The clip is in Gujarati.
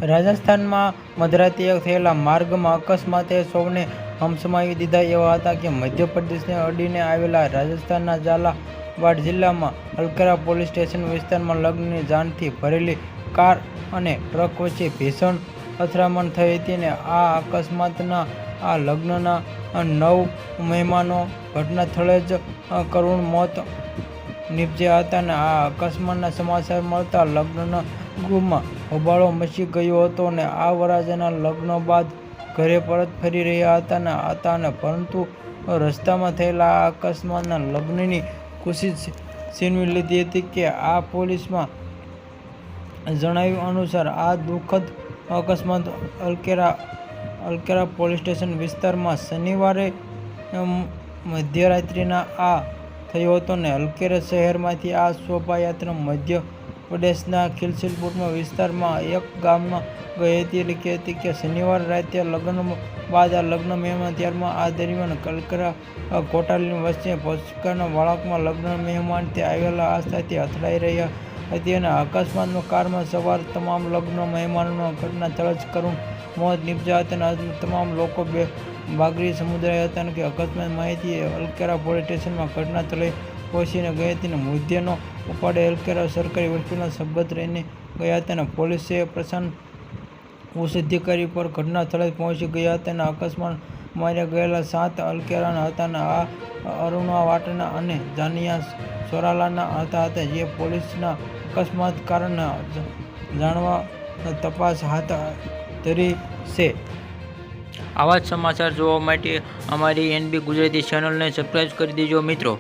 રાજસ્થાનમાં મધરાત્રિએ થયેલા માર્ગમાં અકસ્માતે સૌને હમસમાવી દીધા એવા હતા કે મધ્યપ્રદેશને અડીને આવેલા રાજસ્થાનના ઝાલાવાડ જિલ્લામાં અલકેરા પોલીસ સ્ટેશન વિસ્તારમાં લગ્નની જાનથી ભરેલી કાર અને ટ્રક વચ્ચે ભીષણ અથડામણ થઈ હતી ને આ અકસ્માતના આ લગ્નના 9 મહેમાનો ઘટના સ્થળે જ કરુણ મોત નીપજ્યા હતા અને આ અકસ્માતના સમાચાર મળતા લગ્નના ગૃહમાં હોબાળો મચી ગયો હતો અને આ વરરાજાના લગ્ન બાદ ઘરે પરત ફરી રહ્યા હતા અને પરંતુ રસ્તામાં થયેલા આ અકસ્માતના લગ્નની ખુશી છીનવી લીધી હતી કે આ પોલીસમાં જણાવ્યું અનુસાર આ દુઃખદ અકસ્માત અલકેરા પોલીસ સ્ટેશન વિસ્તારમાં શનિવારે મધ્યરાત્રિના આ થયો હતો ને અલકેરા શહેરમાંથી આ શોભાયાત્રા મધ્યપ્રદેશના ખિલચીપુર વિસ્તારમાં એક ગામમાં ગઈ હતી કે શનિવારે રાતે લગ્ન બાદ આ લગ્ન મહેમાન ત્યારમાં આ દરમિયાન અલકેરા કોટાલીની વચ્ચે પચકાના વળાંકમાં લગ્ન મહેમાન તે આવેલા આ સાથે અથડાઈ રહ્યા હતી અને અકસ્માતમાં કારમાં સવાર તમામ લગ્ન મહેમાનોના ઘટના સ્થળે જ કરુણ મોત નીપજ્યા હતા અને તમામ લોકો ભાગરી સમુદાય હતા કે અકસ્માત માહિતી અલકેરા પોલીસ સ્ટેશનમાં ઘટના સ્થળે પહોંચીને ગઈ હતી અને મૃતદેહનો ઉપાડે અલકેરા સરકારી હોસ્પિટલમાં સબત રહીને ગયા હતા અને પોલીસે પ્રશાંત ઉચ્ચ અધિકારી પર ઘટના સ્થળે પહોંચી ગયા હતા અને અકસ્માત માર્યા ગયેલા 7 અલકેરાના હતા અને આ અરુણા વાટના અને જાનિયા સોરાલાના હતા જે પોલીસના અકસ્માત કારણ જાણવા તપાસ હાથ ધરી છે। આવા જ સમાચાર જોવા માટે અમારી NB ગુજરાતી ચેનલને સબસ્ક્રાઈબ કરી દેજો મિત્રો।